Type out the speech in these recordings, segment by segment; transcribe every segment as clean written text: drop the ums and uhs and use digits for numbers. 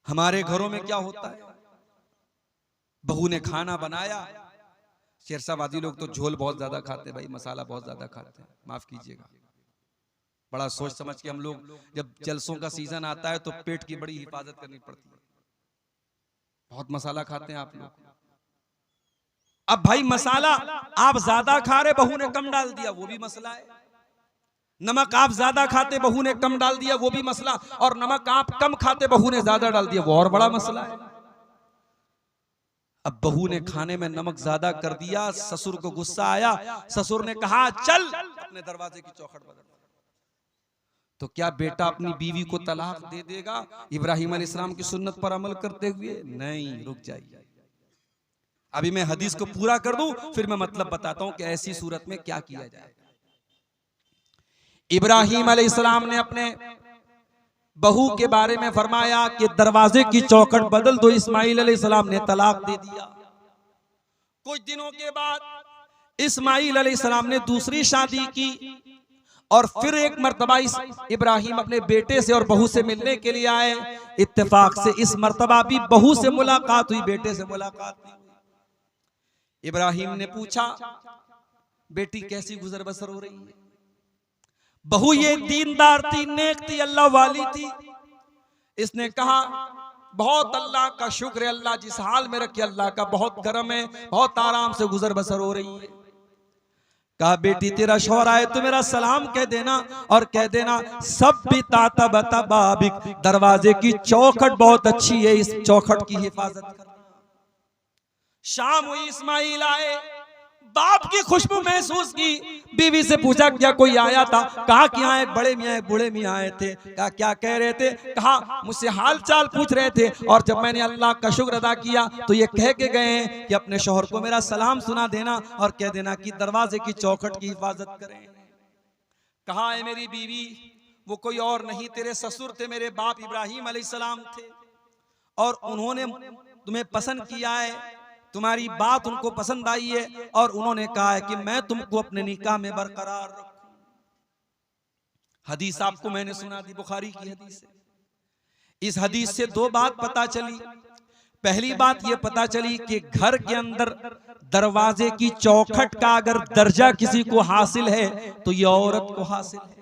हमारे घरों में क्या होता है, बहू ने खाना बनाया, शेरशाबादी लोग तो झोल बहुत ज्यादा खाते भाई, मसाला बहुत ज्यादा खाते हैं, माफ कीजिएगा, बड़ा सोच समझ के हम लोग जब जलसों का सीजन आता है तो पेट की बड़ी हिफाजत करनी पड़ती है, बहुत मसाला खाते हैं आप लोग। अब भाई मसाला आप ज्यादा खा रहे, बहू ने कम डाल दिया, वो भी मसला है। नमक आप ज्यादा खाते, बहू ने कम डाल दिया, वो भी मसला। और नमक आप कम खाते, बहू ने ज्यादा डाल दिया, वो और बड़ा मसला है। अब बहू ने खाने में नमक ज्यादा कर दिया, ससुर को गुस्सा आया, ससुर ने कहा चल अपने दरवाजे की चौखट बदल। तो क्या बेटा अपनी बीवी को तलाक दे देगा इब्राहिम अलैहिस्सलाम की सुन्नत पर अमल करते हुए? नहीं, रुक जाइए, अभी मैं हदीस को पूरा कर दूं, फिर मैं मतलब बताता हूं कि ऐसी सूरत में क्या किया जाए। इब्राहिम अलैहिस्सलाम ने अपने बहू के बारे में फरमाया कि दरवाजे की चौखट बदल दो, इस्माइल अलैहिस्सलाम ने तलाक दे दिया। कुछ दिनों के बाद इस्माइल अलैहिस्सलाम ने दूसरी शादी की और फिर एक मर्तबा इब्राहिम अपने बेटे से और बहू से मिलने के लिए आए। इत्तेफाक से इस मर्तबा भी बहू से मुलाकात हुई, बेटे से मुलाकात नहीं हुई। इब्राहिम ने पूछा बेटी कैसी गुजर बसर हो रही है? बहू ये दीनदार थी, नेक थी, अल्लाह वाली थी। इसने कहा बहुत अल्लाह का शुक्र है, अल्लाह जिस हाल में रखे अल्लाह का बहुत करम है, बहुत आराम से गुजर बसर हो रही है। कहा बेटी तेरा शौहर आए तो मेरा सलाम कह देना और कह देना सब भी ताता बता बाबिक, दरवाजे की चौखट बहुत अच्छी है, इस चौखट की हिफाजत करना। शाम हुई, इस्माइल आए, बाप की खुशबू महसूस की, बीवी से पूछा क्या कोई आया था? कहा कि यहाँ एक बड़े मियाँ एक बूढ़े मियाँ आए थे। कहा क्या कह रहे थे? कहा मुझसे हाल चाल पूछ रहे थे और जब मैंने अल्लाह का शुक्र अदा किया तो ये कह के गए हैं कि अपने शौहर को मेरा सलाम सुना देना और कह देना कि दरवाजे की चौखट की हिफाजत करें। कहा है मेरी बीवी, वो कोई और नहीं तेरे ससुर थे, मेरे बाप इब्राहिम अलैहिस्सलाम थे और उन्होंने तुम्हें पसंद किया है, तुम्हारी बात उनको पसंद आई है और उन्होंने कहा है कि मैं तुमको अपने निकाह में बरकरार रखूं। हदीस आपको मैंने सुना दी, बुखारी की हदीस है। इस हदीस से दो बात पता चली। पहली बात ये पता चली कि घर के अंदर दरवाजे की चौखट का अगर दर्जा किसी को हासिल है तो ये औरत को हासिल है।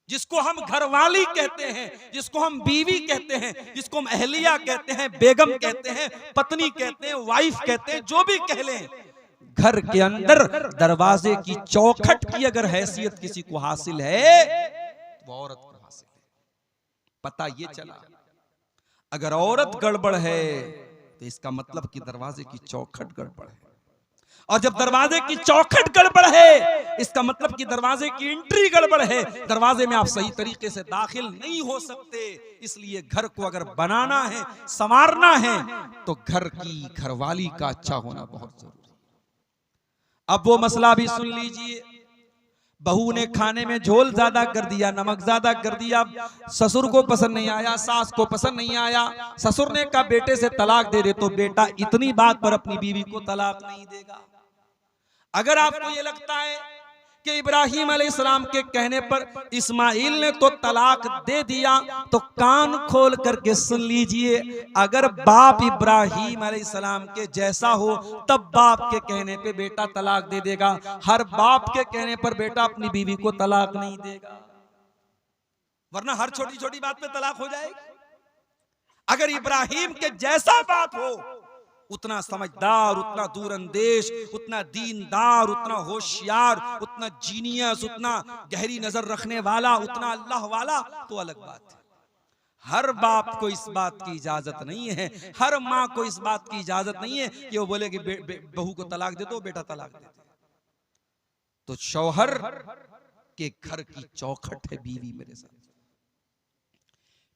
जिसको हम घरवाली कहते हैं, जिसको हम बीवी कहते हैं, जिसको हम अहलिया कहते हैं, बेगम कहते हैं, पत्नी कहते हैं, वाइफ कहते हैं, जो भी कह लें, घर के अंदर दरवाजे की चौखट की अगर हैसियत किसी को हासिल है वो औरत को हासिल है। पता ये चला अगर औरत गड़बड़ है तो इसका मतलब कि दरवाजे की चौखट गड़बड़ है, और जब दरवाजे की चौखट गड़बड़ है इसका मतलब कि दरवाजे की एंट्री गड़बड़ है, दरवाजे में आप सही तरीके से दाखिल नहीं हो सकते। इसलिए घर को अगर बनाना है, संवारना है तो घर की घरवाली का अच्छा होना बहुत जरूरी है। अब वो मसला भी सुन लीजिए, बहू ने खाने में झोल ज्यादा कर दिया, नमक ज्यादा कर दिया, ससुर को पसंद नहीं आया, सास को पसंद नहीं आया, ससुर ने कहा बेटे से तलाक दे दे, तो बेटा इतनी बात पर अपनी बीवी को तलाक नहीं देगा। अगर आपको ये लगता है कि इब्राहिम अलैहिस्सलाम के कहने पर इस्माइल ने तो तलाक दे दिया, तो कान खोल करके सुन लीजिए, अगर बाप इब्राहिम अलैहिस्सलाम के जैसा हो तब बाप के कहने पे बेटा तलाक दे देगा। हर बाप के कहने पर बेटा अपनी बीवी को तलाक नहीं देगा, वरना हर छोटी छोटी बात पे तलाक हो जाएगी। अगर इब्राहिम के जैसा बाप हो, उतना समझदार, उतना दूरअंदेश, उतना दीनदार, उतना होशियार, उतना जीनियस, उतना गहरी नजर रखने वाला, उतना अल्लाह वाला, तो अलग बात है। हर बाप को इस बात की इजाजत नहीं है, हर माँ को इस बात की इजाजत नहीं है कि वो बोले कि बहू को तलाक दे दो, बेटा तलाक दे दे। तो शौहर के घर की चौखट है बीवी। मेरे साथ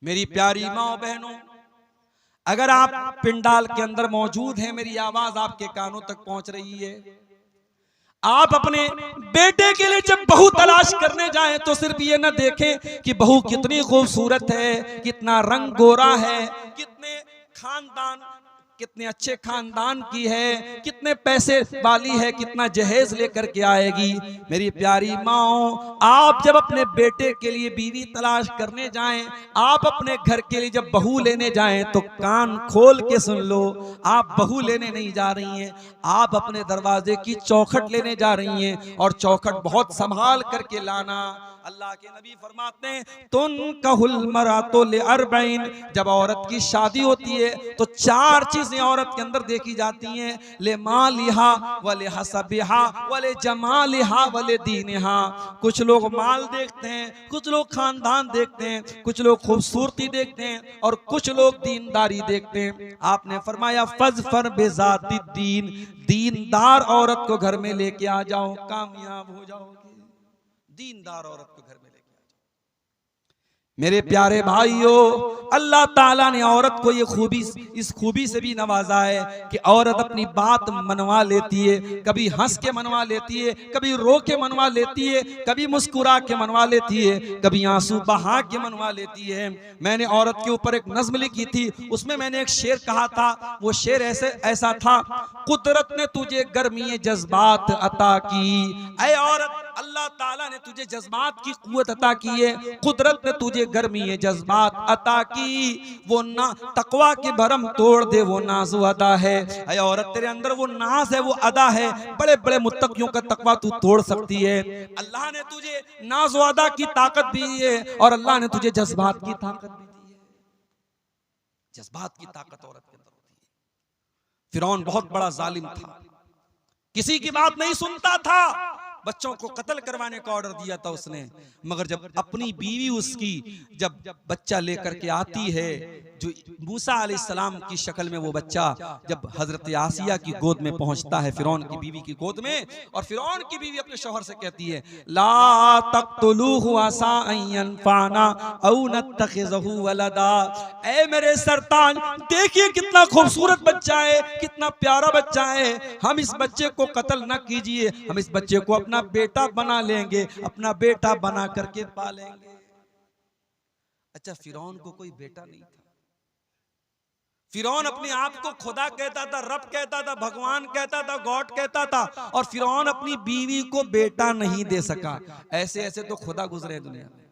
मेरी प्यारी माँ बहनों, अगर आप पिंडाल के अंदर मौजूद हैं, मेरी आवाज आपके कानों तक पहुंच रही है, आप अपने बेटे के लिए जब बहू तलाश करने जाएं तो सिर्फ ये ना देखें कि बहू कितनी खूबसूरत है, कितना रंग गोरा है, कितने खानदान कितने अच्छे खानदान की है, कितने पैसे वाली है, कितना जहेज लेकर के आएगी। मेरी प्यारी माओ, आप जब अपने बेटे के लिए बीवी तलाश करने जाएं, आप अपने घर के लिए जब बहू लेने जाएं, तो कान खोल के सुन लो, आप बहू लेने नहीं जा रही हैं, आप अपने दरवाजे की चौखट लेने जा रही हैं। और चौखट बहुत संभाल करके लाना। अल्लाह के नबी फरमाते हैं, तुन कहल मरातो ले अरबईन, जब औरत की शादी होती है तो 4 चीजें औरत के अंदर देखी जाती हैं, ले मालिहा वले हसबिहा वले जमालिहा वले दीनिहा। कुछ लोग माल देखते हैं, कुछ लोग खानदान देखते हैं, कुछ लोग खूबसूरती देखते हैं और कुछ लोग दीनदारी देखते हैं। आपने फरमाया फज़फर बेज़ाति दीन, दीनदार औरत को घर में लेके आ जाओ, कामयाब हो जाओगे। दीनदार औरत को घर में लेके आ जाओ। मेरे प्यारे भाइयों, अल्लाह ताला ने औरत को ये खूबी, इस खूबी से भी नवाजा है कि औरत अपनी बात मनवा लेती है। कभी हंस के मनवा लेती है, कभी रो के मनवा लेती है, कभी मुस्कुरा के मनवा लेती है, कभी आंसू बहा के मनवा लेती है। मैंने औरत के ऊपर एक नज्म लिखी थी, उसमें मैंने एक शेर कहा था। वो शेर ऐसा था, कुदरत ने तुझे गर्मी जज्बात अता की। ऐ औरत, अल्लाह ताला ने तुझे जज्बात की कुव्वत अता की है, कुदरत ने तुझे गर्मी जज्बात अता की। वो ना तकवा की भरम तोड़ दे, वो नाज़ो अदा है। ऐ औरत, तेरे अंदर वो नाज है, वो अदा है। बड़े बड़े मुत्तकियों का तकवा तू तोड़ सकती है। अल्लाह ने तुझे नाज़ो अदा की ताकत दी है और अल्लाह ने तुझे जज्बात की ताकत भी दी है। जज्बात की ताकत औरत के अंदर होती है। फिरौन बहुत बड़ा जालिम था, किसी की बात नहीं सुनता था, बच्चों को कत्ल करवाने का ऑर्डर दिया था उसने। मगर जब अपनी बीवी उसकी जब बच्चा लेकर के आती है, जो मूसा अलैहिस्सलाम की शक्ल में वो बच्चा जब हजरत आसिया की गोद में पहुंचता है, फिरौन की बीवी की गोद में, और फिरौन की बीवी अपने शौहर से कहती है, ला तक़्तुलूहु असा अन यनफ़अना औ नत्तख़िज़हु वलदा। ऐ मेरे सरताज, देखिए कितना खूबसूरत बच्चा है, कितना प्यारा बच्चा है, हम इस बच्चे को कत्ल न कीजिए, हम इस बच्चे को अपना बेटा बना लेंगे, अपना बेटा बना करके पालेंगे। अच्छा, फिरौन को कोई बेटा नहीं था। फिरौन अपने आप को खुदा कहता था, रब कहता था, भगवान कहता था, गॉड कहता था, और फिरौन अपनी बीवी को बेटा नहीं दे सका। ऐसे ऐसे तो खुदा गुजरे दुनिया में,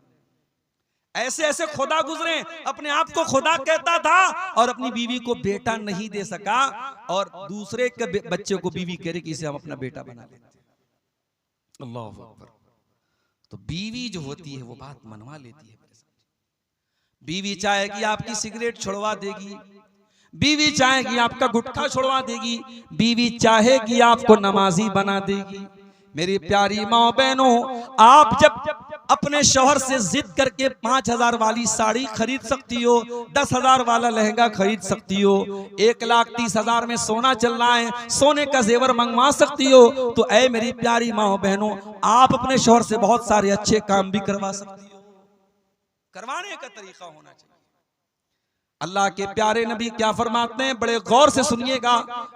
ऐसे ऐसे खुदा गुजरे, अपने आप को खुदा कहता था और अपनी बीवी को बेटा नहीं दे सका, और दूसरे के बच्चे को बीवी कह रही कि इसे हम अपना बेटा बना लेते हैं। अल्लाह अकबर। तो बीवी जो होती है वो बात मनवा लेती है। बीवी चाहेगी आपकी सिगरेट छुड़वा देगी, बीवी चाहेगी आपका गुटखा छुड़वा देगी, बीवी चाहेगी आपको नमाजी बना देगी। मेरी प्यारी माँ बहनों, आप जब अपने शौहर से जिद करके 5,000 वाली साड़ी खरीद सकती हो, 10,000 वाला लहंगा खरीद सकती हो, 1,30,000 में सोना चल रहा है, सोने का जेवर मंगवा सकती हो, तो ऐ मेरी प्यारी माँ बहनों, आप अपने शौहर से बहुत सारे अच्छे काम भी करवा सकती हो। करवाने का तरीका होना चाहिए। अल्लाह के प्यारे नबी क्या फरमाते हैं, बड़े गौर से सुनिएगा।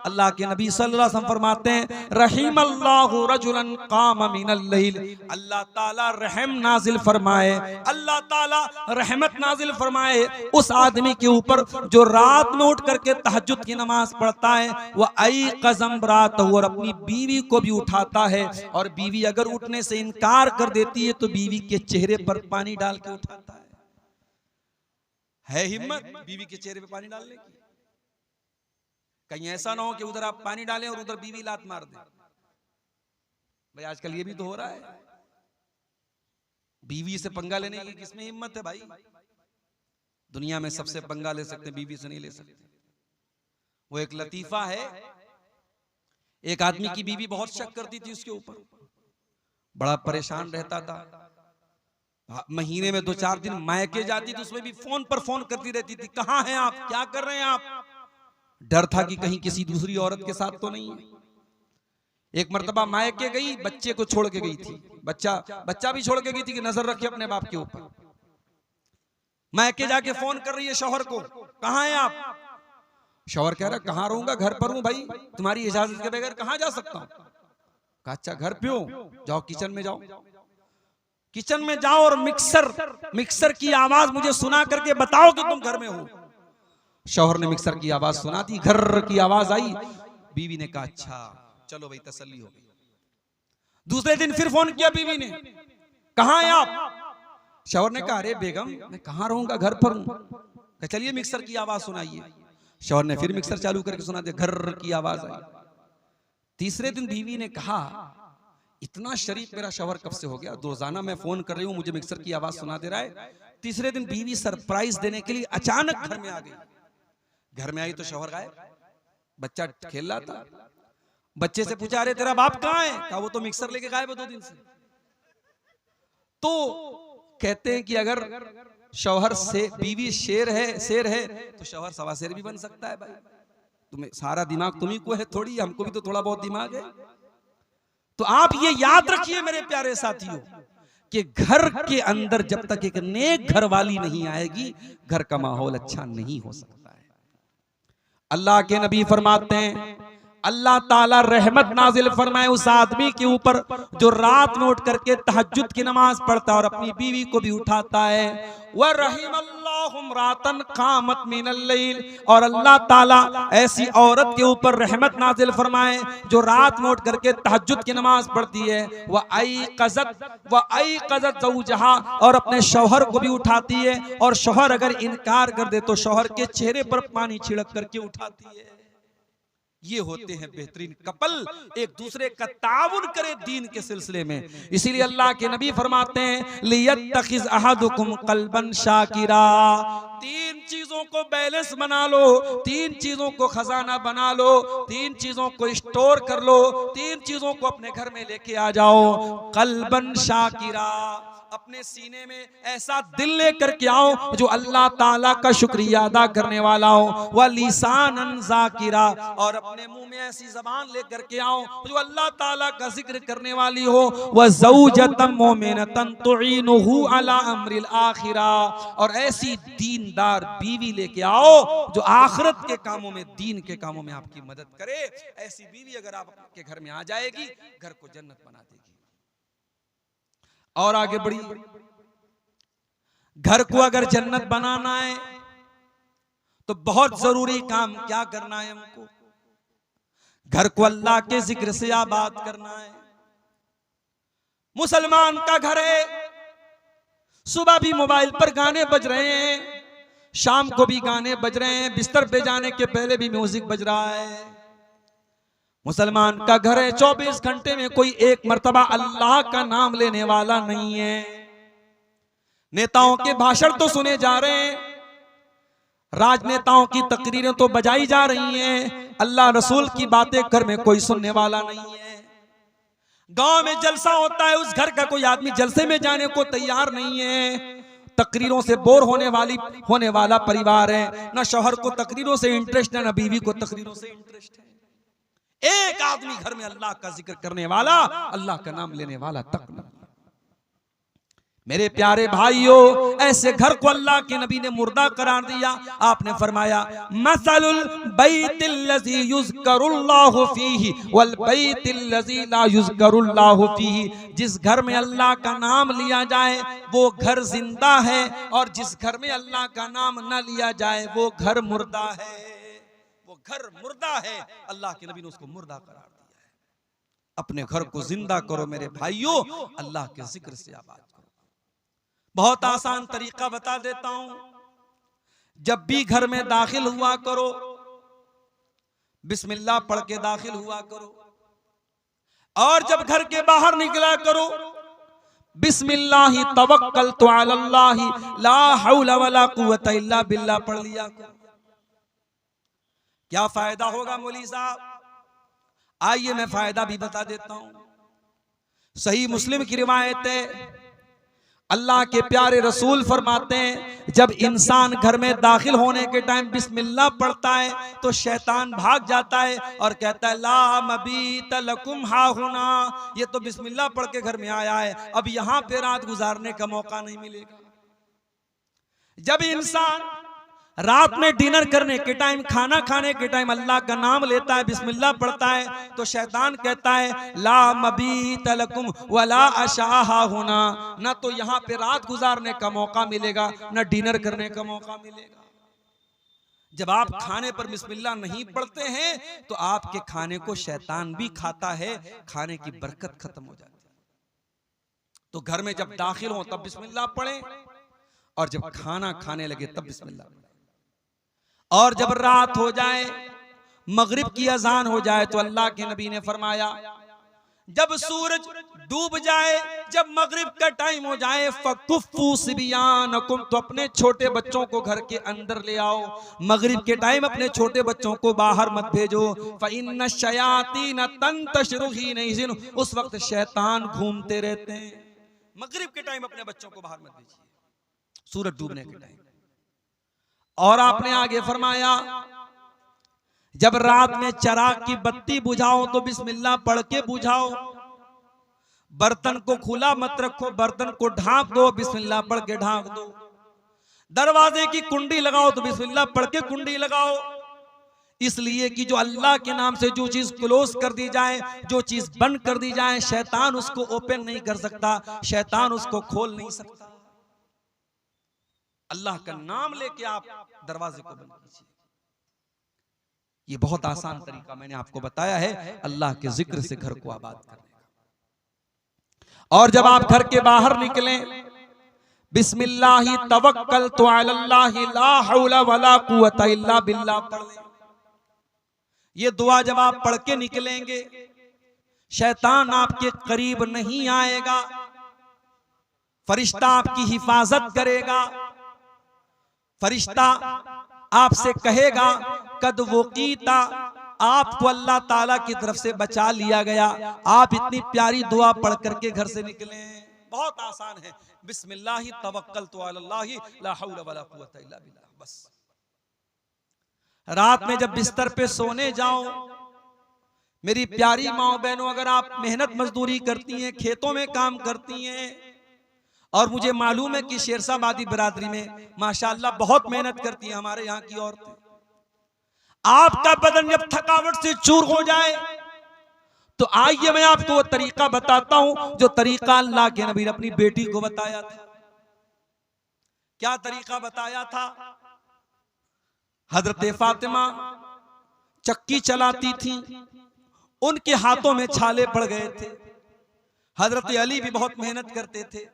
अल्लाह के नबी सल्लल्लाहु अलैहि वसल्लम फरमाते हैं, रहीमल्लाहु रजुलन काम मिनल लैल। अल्लाह ताला रहम नाजिल फरमाए, अल्लाह ताला रहमत नाजिल फरमाए उस आदमी के ऊपर जो रात में उठ करके तहज्जुद की नमाज पढ़ता है। वह आई कज़म रात, और अपनी बीवी को भी उठाता है, और बीवी अगर उठने से इनकार कर देती है तो बीवी के चेहरे पर पानी डाल के उठाता है हिम्मत बीवी के चेहरे पे पानी डालने की? कहीं ऐसा ना हो कि उधर आप पानी डालें और उधर बीवी लात मार दे। भाई आजकल ये भी तो हो रहा है। बीवी से पंगा लेने की किसमें हिम्मत है भाई? दुनिया में सबसे पंगा ले सकते, बीवी से नहीं ले सकते। वो एक लतीफा है, एक आदमी की बीवी बहुत शक करती थी उसके ऊपर, बड़ा परेशान रहता था। महीने में 2-4 दिन मायके जाती थी, उसमें भी फोन पर फोन करती रहती थी, कहाँ हैं आप, क्या कर रहे हैं आप? डर था कि कहीं किसी दूसरी औरत के साथ तो नहीं है। एक मर्तबा मायके गई, बच्चे को छोड़ के गई थी, बच्चा भी छोड़ के गई थी कि नजर रखे अपने बाप के ऊपर। मायके जाके फोन कर रही है शौहर को, कहाँ हैं आप? शौहर कह रहा कहाँ रहूंगा, घर पर हूं भाई, तुम्हारी इजाजत के बगैर कहाँ जा सकता हूं। कहा अच्छा घर पे हो, जाओ किचन में जाओ, किचन में जाओ और मिक्सर की आवाज मुझे सुना करके बताओ कि तुम घर में हो। शौहर ने मिक्सर की आवाज सुना दी, घर की आवाज आई। बीवी ने कहा अच्छा चलो भाई तसल्ली हो गई। दूसरे दिन फिर फोन किया बीवी ने, कहां हैं आप? शौहर ने कहा अरे बेगम मैं कहां रहूंगा, घर पर हूं। चलिए मिक्सर की आवाज सुनाइए। शौहर ने फिर मिक्सर चालू करके सुना दिया, घर की आवाज आई। तीसरे दिन बीवी ने कहा इतना शरीफ मेरा शौहर कब से हो गया, रोजाना मैं फोन कर रही हूं मुझे मिक्सर की आवाज सुना दे रहा है। तीसरे दिन बीवी सरप्राइज देने के लिए अचानक घर में आ गई। घर में आई तो शौहर गायब, बच्चा खेल रहा था। बच्चे से पूछा अरे तेरा बाप कहां है? कहा वो तो मिक्सर लेके गायब है 2 दिन से। तो कहते हैं कि अगर शौहर से बीवी शेर है तो शौहर सवा शेर भी बन सकता है। भाई तुम्हें सारा दिमाग तुम्ही को है थोड़ी, हमको भी तो थोड़ा बहुत दिमाग है। तो आप ये याद रखिए मेरे प्यारे साथियों कि घर के अंदर जब तक एक नेक घर वाली नहीं आएगी, घर का माहौल अच्छा नहीं हो सकता है। अल्लाह के नबी फरमाते हैं अल्लाह ताला रहमत नाजिल फरमाए उस आदमी के ऊपर जो रात में उठ करके तहज्जुद की नमाज पढ़ता है और अपनी बीवी को भी उठाता है। वह रहीमल्लाहु इम्रातन कामत मिनल लैल, और अल्लाह ताला ऐसी औरत के ऊपर रहमत नाजिल फरमाए जो रात में उठ करके तहज्जुद की नमाज पढ़ती है। वह अयक़ज़त ज़ौजहा, और अपने शौहर को भी उठाती है, और शौहर अगर इनकार कर दे तो शौहर के चेहरे पर पानी छिड़क करके उठाती है। ये होते हैं बेहतरीन कपल, एक दूसरे का ताउन करे दीन के सिलसिले में। इसीलिए अल्लाह के नबी फरमाते हैं लियत्तखिज़ अहदुकुम क़ल्बन शाकिरा, 3 चीजों को बैलेंस बना लो, 3 चीजों को खजाना बना लो, 3 चीजों को स्टोर कर लो, 3 चीजों को अपने घर में लेके आ जाओ। क़ल्बन शाकिरा, अपने सीने में ऐसा दिल लेकर के आओ जो अल्लाह ताला का शुक्रिया अदा करने वाला हो। व लिसानन ज़ाकिरा, और अपने मुंह में ऐसी जबान लेकर के आओ जो अल्लाह ताला का जिक्र करने वाली हो। व ज़ौजतन मोमिनतन तुईनुहु अला अम्रिल आखिरा, और ऐसी दीनदार बीवी लेके आओ जो आखिरत के कामों में, दीन के कामों में आपकी मदद करे। ऐसी बीवी अगर आपके घर में आ जाएगी, घर को जन्नत बना देगी। और आगे बढ़ी, घर को अगर जन्नत बनाना है तो बहुत जरूरी काम क्या करना है हमको? घर को अल्लाह के जिक्र से आबाद करना है। मुसलमान का घर है, सुबह भी मोबाइल पर गाने बज रहे हैं, शाम को भी गाने बज रहे हैं, बिस्तर पे जाने के पहले भी म्यूजिक बज रहा है। मुसलमान का घर है, 24 घंटे में कोई एक मर्तबा अल्लाह का नाम लेने वाला नहीं है। नेताओं के भाषण तो सुने जा रहे हैं, राजनेताओं की तकरीरें तो बजाई जा रही हैं, अल्लाह रसूल की बातें घर में कोई सुनने वाला नहीं है। गांव में जलसा होता है, उस घर का कोई आदमी जलसे में जाने को तैयार नहीं है। तकरीरों से बोर होने वाला परिवार है, ना शौहर को तकरीरों से इंटरेस्ट है, ना बीवी को तकरीरों से इंटरेस्ट है। एक आदमी घर में अल्लाह का जिक्र करने वाला, अल्लाह का नाम लेने वाला तक नहीं। मेरे प्यारे भाइयों, ऐसे घर को अल्लाह के नबी ने मुर्दा करार दिया। आपने फरमाया मसलुल बैतिल्लज़ी युज़करुल्लाहु फीही वल बैतिल्लज़ी ला युज़करुल्लाहु फीही, जिस घर में अल्लाह का नाम लिया जाए वो घर जिंदा है, और जिस घर में अल्लाह का नाम न लिया जाए वो घर मुर्दा है। वो घर मुर्दा है, अल्लाह के नबी ने उसको मुर्दा करार दिया है। अपने घर को जिंदा करो मेरे भाइयों, अल्लाह के जिक्र से आबाद करो। बहुत आसान तरीका बता देता हूं, जब भी घर में दाखिल हुआ करो बिस्मिल्लाह पढ़ के दाखिल हुआ करो, और जब घर के बाहर निकला करो बिस्मिल्लाहि तवक्कलतु अलल्लाहि ला हौला वला कुव्वता इल्ला बिल्लाह पढ़ लिया करो। क्या फायदा होगा मौलवी साहब? आइए मैं फायदा भी बता देता हूं। सही मुस्लिम की रिवायत है, अल्लाह के प्यारे रसूल फरमाते हैं जब इंसान घर में दाखिल होने के टाइम बिस्मिल्लाह पढ़ता है तो शैतान भाग जाता है और कहता है ला मबीत लकुम हाहुना, ये तो बिस्मिल्लाह पढ़ के घर में आया है, अब यहां पे रात गुजारने का मौका नहीं मिलेगा। जब इंसान रात में डिनर करने के टाइम, खाना खाने के टाइम अल्लाह का नाम लेता है, बिस्मिल्लाह पढ़ता है, तो शैतान कहता है ला मबीत लकुम वला अशाहा होना, ना तो यहाँ पे रात गुजारने का मौका मिलेगा, ना डिनर करने का मौका मिलेगा। जब आप खाने पर बिस्मिल्लाह नहीं पढ़ते हैं तो आपके खाने को शैतान भी खाता है, खाने की बरकत खत्म हो जाती है। तो घर में जब दाखिल हो तब बिस्मिल्लाह पढ़ें, और जब खाना खाने लगे तब बिस्मिल्लाह पढ़ें। और जब रात हो जाए, मगरिब की अजान हो जाए, तो अल्लाह के नबी ने फरमाया जब सूरज डूब जाए, जब मगरिब का टाइम हो जाए, फकुफ्फू सिबियानकुम, तो अपने छोटे बच्चों को घर के अंदर ले आओ। मगरिब के टाइम अपने छोटे बच्चों को बाहर मत भेजो। फइन्न शयातीन तंतशिरु हीन इज़िन, उस वक्त शैतान घूमते रहते हैं। मगरिब के टाइम अपने बच्चों को बाहर मत भेजिए, सूरज डूबने के टाइम। और आपने आगे फरमाया जब रात में चिराग की बत्ती बुझाओ तो बिस्मिल्लाह पढ़ के बुझाओ। बर्तन को खुला मत रखो, बर्तन को ढांक दो, बिस्मिल्लाह पढ़ के ढांक दो। दरवाजे की कुंडी लगाओ तो बिस्मिल्लाह पढ़ के कुंडी लगाओ। इसलिए कि जो अल्लाह के नाम से जो चीज क्लोज कर दी जाए, जो चीज बंद कर दी जाए, शैतान उसको ओपन नहीं कर सकता, शैतान उसको खोल नहीं सकता। अल्लाह का नाम लेके आप दरवाजे को बंद कीजिए। ये बहुत आसान तरीका मैंने आपको बताया है अल्लाह के जिक्र से घर को आबाद करने का। और जब आप घर के बाहर निकलें, बिस्मिल्लाहि तवक्कलतु अलल्लाहि ला हौला वला कुव्वता इल्ला बिल्लाह पढ़ लें। ये दुआ जब आप पढ़ के निकलेंगे, शैतान आपके करीब नहीं आएगा, फरिश्ता आपकी हिफाजत करेगा। फरिश्ता आपसे कहेगा कद वकीता, आपको अल्लाह ताला की तरफ से बचा लिया गया। आप इतनी प्यारी दुआ पढ़ करके घर से निकले। बहुत आसान है, बिस्मिल्लाहि तवक्कलतु अलल्लाहि ला हौला वला कुव्वता इल्ला बिल्लाह। बस रात में जब बिस्तर पे सोने जाओ, मेरी प्यारी माओ बहनों, अगर आप मेहनत मजदूरी करती हैं, खेतों में काम करती हैं, और मुझे मालूम है कि शेरशाबादी बिरादरी में माशाअल्लाह बहुत मेहनत करती है हमारे यहाँ की औरतें, आपका बदन जब थकावट से चूर हो जाए तो आइए मैं आपको वो तरीका बताता हूं जो तरीका अल्लाह के नबी ने अपनी बेटी को बताया था। क्या तरीका बताया था? हजरत फातिमा चक्की चलाती थी, उनके हाथों में छाले पड़ गए थे। हजरत अली भी बहुत मेहनत करते थे।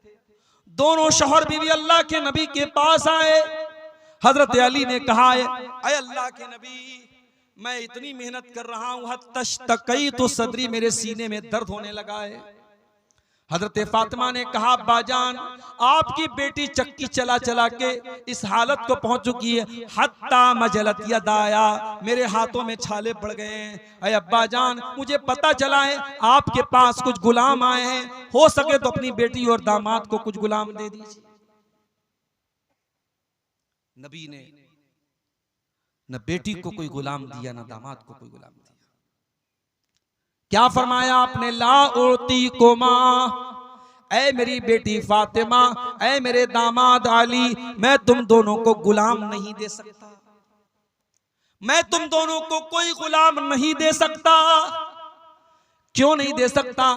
दोनों शौहर बीवी अल्लाह के नबी के पास आए। हजरत अली ने कहा, अय अल्लाह के नबी, मैं इतनी मेहनत कर रहा हूं, हत्तशतकई तो सदरी, मेरे सीने में दर्द होने लगा है। हजरत फातिमा ने कहा, बाजान आपकी बेटी चक्की चला चला के इस हालत को पहुंच चुकी है, हत्ता मजलत यदाया, मेरे हाथों में छाले पड़ गए हैं। अय अब्बा जान, मुझे पता चला है आपके पास कुछ गुलाम आए हैं, हो सके तो अपनी बेटी और दामाद को कुछ गुलाम दे दीजिए। नबी ने न बेटी को कोई गुलाम दिया, न दामाद को कोई गुलाम दिया। क्या फरमाया आपने? ला उती कोमा, ऐ मेरी बेटी फातिमा, ऐ मेरे दामाद अली, मैं तुम दोनों को गुलाम नहीं दे सकता, मैं तुम दोनों को कोई गुलाम नहीं दे सकता। क्यों नहीं दे सकता?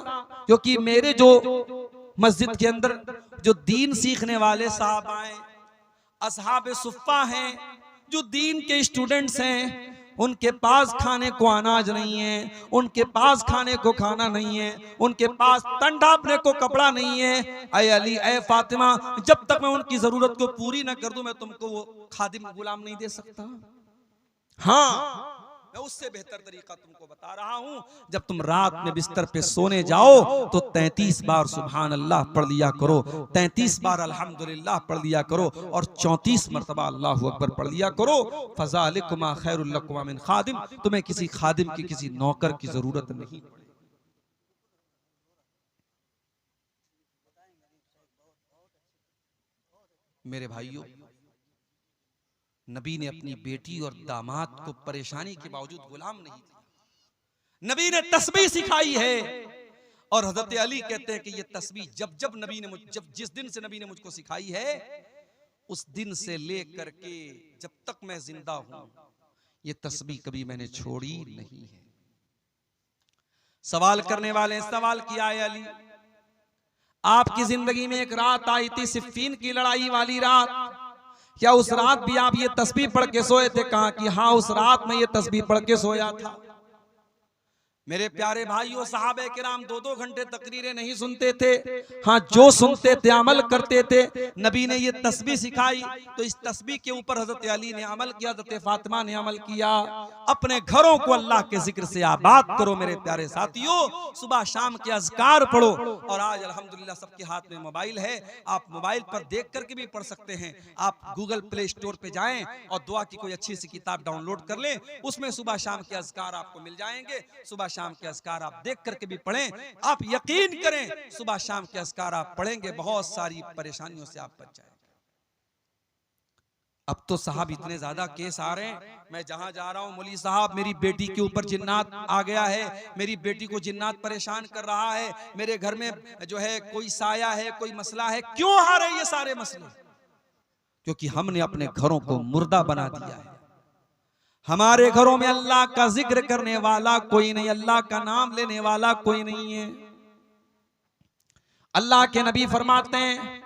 क्योंकि मेरे जो मस्जिद के अंदर जो दीन सीखने वाले साहब आए, असहाबे सुफ़्फ़ा हैं, जो दीन के स्टूडेंट्स हैं, उनके पास खाने को अनाज नहीं है, उनके पास खाने को खाना नहीं है, उनके पास तन ढांपने को कपड़ा नहीं है। ऐ अली, ऐ फातिमा, जब तक मैं उनकी जरूरत को पूरी ना कर दूं, मैं तुमको वो खादिम गुलाम नहीं दे सकता। हाँ, मैं उससे बेहतर तरीका तुमको बता रहा हूं। जब तुम रात में बिस्तर पे सोने जाओ तो 33 बार सुभान अल्लाह पढ़ लिया करो, 33 बार अल्हम्दुलिल्लाह पढ़ लिया करो, और 34 मरतबा अल्लाहु अकबर पढ़ लिया करो। फ़ज़ालिकुमा खैरुल लकुमा मिन खादिम, तुम्हें किसी खादिम की, किसी नौकर की जरूरत नहीं। मेरे भाइयों, नबी ने अपनी बेटी और दामाद को परेशानी के बावजूद गुलाम नहीं दिया। नबी ने तस्बीह सिखाई है, और हजरत अली कहते हैं कि ये तस्बीह जब नबी ने जिस दिन से नबी ने मुझको सिखाई है, उस दिन से लेकर के जब तक मैं जिंदा हूं, ये तस्बीह कभी मैंने छोड़ी नहीं है। सवाल करने वाले सवाल किया है, अली आपकी जिंदगी में एक रात आई थी, सिफ़ीन की लड़ाई वाली रात, क्या उस रात भी आप ये तस्बीह पढ़ के सोए थे? कहा कि हाँ, उस रात में ये तस्बीह पढ़ के सोया था। मेरे प्यारे भाइयों, सहाबे किराम 2-2 घंटे तकरीरें नहीं सुनते थे। हाँ, जो सुनते थे अमल करते थे। नबी ने ये तस्बीह सिखाई तो इस तस्बीह के ऊपर हजरत अली ने अमल किया, हजरत फातिमा ने अमल किया। अपने घरों को अल्लाह के जिक्र से आबाद करो मेरे प्यारे साथियों। सुबह शाम के अज़कार पढ़ो। और आज अल्हम्दुलिल्लाह सबके हाथ में मोबाइल है, आप मोबाइल पर देख करके भी पढ़ सकते हैं। आप गूगल प्ले स्टोर पे जाएं और दुआ की कोई अच्छी सी किताब डाउनलोड कर लें, उसमें सुबह शाम के अज़कार आपको मिल जाएंगे। सुबह शाम के अज़कार आप देख करके भी पढ़ें। आप यकीन करें, सुबह शाम के अज़कार आप पढ़ेंगे, बहुत सारी परेशानियों से आप बच जाएंगे। अब तो साहब इतने ज्यादा केस आ रहे हैं, मैं जहां जा रहा हूं, मौलवी साहब मेरी बेटी के ऊपर जिन्नात आ गया है, मेरी बेटी को जिन्नात परेशान कर रहा है, मेरे घर में जो है कोई साया है, कोई मसला है। क्यों आ रहे ये सारे मसले? क्योंकि हमने अपने घरों को मुर्दा बना दिया है। हमारे घरों में अल्लाह का जिक्र करने वाला कोई नहीं, अल्लाह का नाम लेने वाला कोई नहीं है। अल्लाह के नबी फरमाते हैं,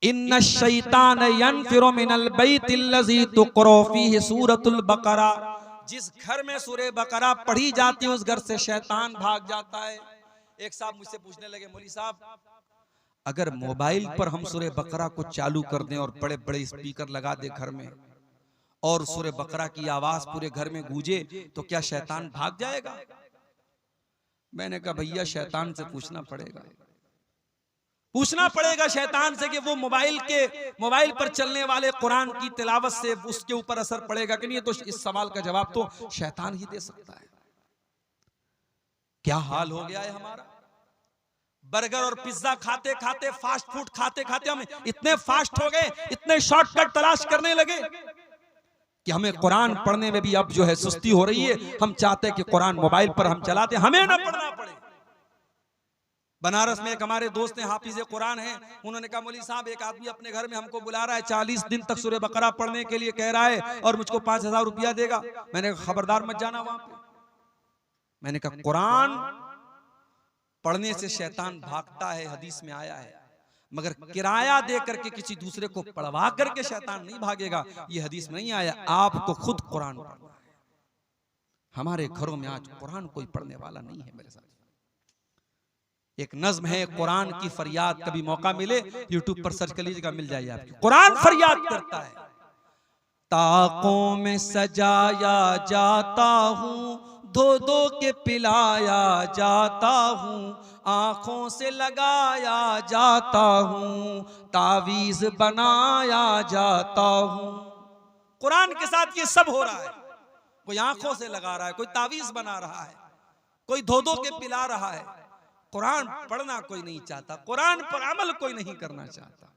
इन्ना शैतान यनफिरु मिनल बैतिल्लज़ी तुक़रा फ़ीहि सूरतुल बकरा। जिस घर में सूरह बकरा पढ़ी जाती है उस घर से शैतान भाग जाता है। एक साहब मुझसे पूछने लगे, मौलवी साहब अगर मोबाइल पर हम सूरह बकरा को चालू कर दें और बड़े बड़े स्पीकर लगा दे घर में और सूरह बकरा की आवाज पूरे घर में गूंजे तो क्या शैतान भाग जाएगा? मैंने कहा भैया शैतान से पूछना पड़ेगा शैतान से कि वो मोबाइल पर चलने वाले कुरान की तिलावत से उसके ऊपर असर पड़ेगा कि नहीं। तो इस सवाल का जवाब तो शैतान ही दे सकता है। क्या हाल हो गया है हमारा। बर्गर और पिज्जा खाते खाते, फास्ट फूड खाते खाते हम इतने फास्ट हो गए, इतने शॉर्टकट तलाश करने लगे कि हमें कुरान पढ़ने में भी अब जो है सुस्ती हो रही है। हम चाहते हैं कि कुरान मोबाइल पर हम चलाते, हमें ना पढ़ना पड़े। बनारस में एक हमारे दोस्त हैं, हाफिज़े कुरान हैं, उन्होंने कहा मौलवी साहब एक आदमी अपने घर में हमको बुला रहा है, 40 दिन तक सूरह बकरा पढ़ने के लिए कह रहा है और मुझको 5000 रुपया देगा। मैंने कहा खबरदार मत जाना वहां पे। मैंने कहा कुरान पढ़ने से शैतान भागता है, हदीस में आया है, मगर किराया दे करके किसी दूसरे को पढ़वा करके शैतान नहीं भागेगा, ये हदीस में नहीं आया। आपको खुद कुरान पढ़ना है। हमारे घरों में आज कुरान कोई पढ़ने वाला नहीं है। मेरे साथ एक नज्म है, कुरान की फरियाद, कभी मौका मिले यूट्यूब पर सर्च कर लीजिएगा, मिल जाएगी आपको। कुरान फरियाद करता है, ताकों में सजाया जाता हूँ, धो धो के पिलाया जाता हूँ, आंखों से लगाया जाता हूँ, तावीज बनाया जाता हूँ। कुरान के साथ ये सब हो रहा है। कोई आंखों से लगा रहा है, कोई तावीज बना रहा है, कोई धो धो के पिला रहा है। कुरान पढ़ना कोई नहीं चाहता, कुरान पर अमल कोई नहीं करना चाहता।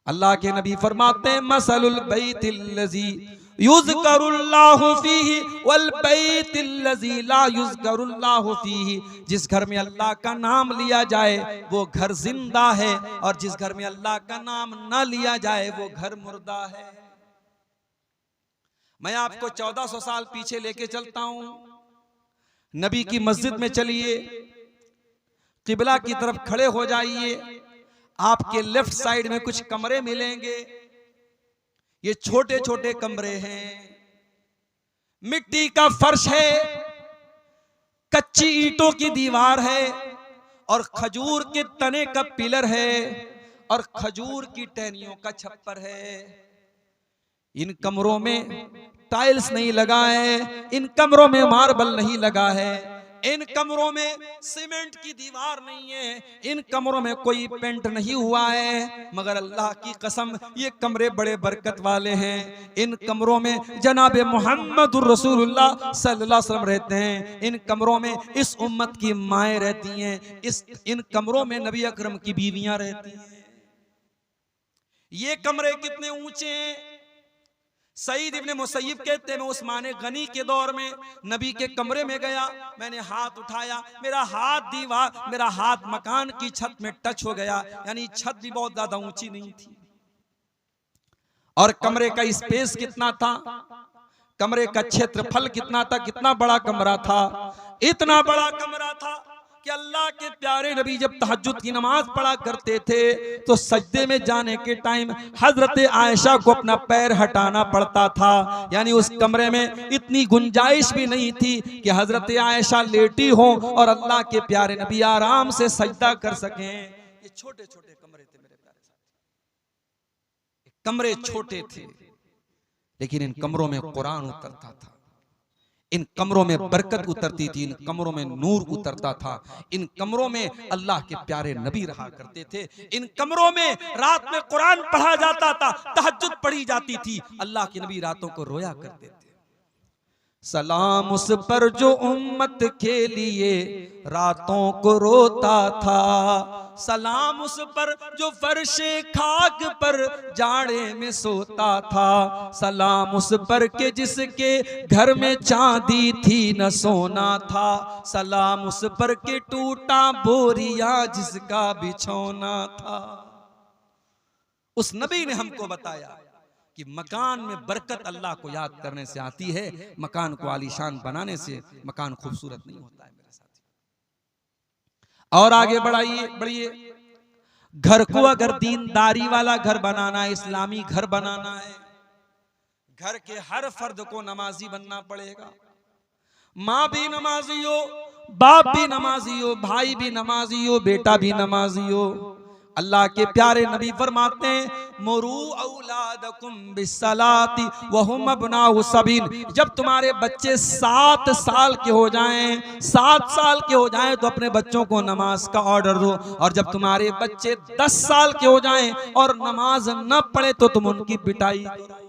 अल्लाह के नबी फरमाते हैं, मसलुल बैतिल्लज़ी युज़करुल्लाहु फ़ीही वल बैतिल्लज़ी ला युज़करुल्लाहु फ़ीही। जिस घर में अल्लाह का नाम लिया जाए वो घर जिंदा है, और जिस घर में अल्लाह का नाम ना लिया जाए वो घर मुर्दा है। मैं आपको 1400 साल पीछे लेके चलता हूं। नबी की मस्जिद में चलिए, किबला की तरफ खड़े हो जाइए, आपके लेफ्ट साइड में कुछ कमरे मिलेंगे। ये छोटे छोटे कमरे हैं, मिट्टी का फर्श है, कच्ची ईंटों की दीवार है, और खजूर के तने का पिलर है, और खजूर की टहनियों का छप्पर है। इन कमरों में टाइल्स नहीं लगा है, इन कमरों में मार्बल नहीं लगा है, इन कमरों में सीमेंट की दीवार नहीं है, इन कमरों में कोई पेंट नहीं हुआ है, मगर अल्लाह की कसम ये कमरे बड़े बरकत वाले हैं। इन कमरों में जनाब मुहम्मदुर रसूलुल्लाह सल्लल्लाहु अलैहि वसल्लम रहते हैं। इन कमरों में इस उम्मत की माएँ रहती हैं। इन कमरों में नबी अकरम की बीवियां रहती हैं। ये कमरे कितने ऊंचे हैं। सईद इब्ने मुसय्यब कहते हैं, मैं उस्मान गनी के दौर में नबी के कमरे में गया, मैंने हाथ उठाया, मेरा हाथ मकान की छत में टच हो गया, यानी छत भी बहुत ज्यादा ऊंची नहीं थी। और कमरे का स्पेस कितना था, कमरे का क्षेत्रफल कितना था, कितना बड़ा कमरा था। इतना बड़ा कमरा था कि अल्लाह के प्यारे नबी जब तहज्जुद की नमाज पढ़ा करते थे तो सजदे में जाने के टाइम हजरत आयशा को अपना पैर हटाना पड़ता था। यानी उस कमरे में इतनी गुंजाइश भी नहीं थी कि हजरत आयशा लेटी हो और अल्लाह के प्यारे नबी आराम से सजदा कर सकें। ये छोटे छोटे कमरे थे मेरे प्यारे साथी, कमरे छोटे थे, लेकिन इन कमरों में कुरान उतरता था, इन कमरों में बरकत उतरती थी, इन कमरों में नूर उतरता था, इन कमरों में अल्लाह के प्यारे नबी रहा करते थे, इन कमरों में रात में कुरान पढ़ा जाता था, तहज्जुद पढ़ी जाती थी, अल्लाह के नबी रातों को रोया करते थे। सलाम उस पर जो उम्मत के लिए रातों को रोता था, सलाम उस पर जो फर्शे खाक पर जाड़े में सोता था, सलाम उस पर के जिसके घर में चांदी थी न सोना था, सलाम उस पर के टूटा बोरिया जिसका बिछौना था। उस नबी ने हमको बताया कि मकान में बरकत अल्लाह को याद करने से आती है, मकान को आलीशान बनाने से मकान खूबसूरत नहीं होता है मेरे साथी। और आगे बढ़िए, घर को अगर दीनदारी वाला घर बनाना है, इस्लामी घर बनाना है, घर के हर फर्द को नमाजी बनना पड़ेगा। माँ भी नमाजी हो, बाप भी नमाजी हो, भाई भी नमाजी हो, बेटा भी नमाजी हो। अल्लाह के प्यारे नबी फरमाते हैं मुरू औलादकुम बिस्सलाती वहुम अबनाउ सबील, जब तुम्हारे बच्चे 7 साल के हो जाएं, 7 साल के हो जाएं तो अपने बच्चों को नमाज का ऑर्डर दो, और जब तुम्हारे बच्चे 10 साल के हो जाएं और नमाज न पढ़े तो तुम उनकी पिटाई करो।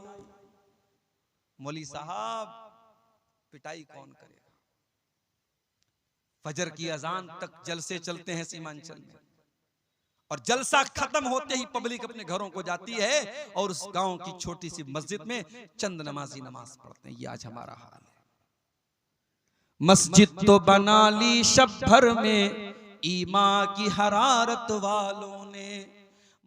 मौली साहब, पिटाई कौन करेगा? फजर की अजान तक जलसे चलते हैं सीमांचल में, और जलसा खत्म होते ही पब्लिक अपने घरों को जाती है और उस गांव की छोटी सी मस्जिद में चंद नमाजी नमाज पढ़ते हैं। ये आज हमारा हाल है। मस्जिद तो बना ली शब भर में ईमा की हरारत वालों ने,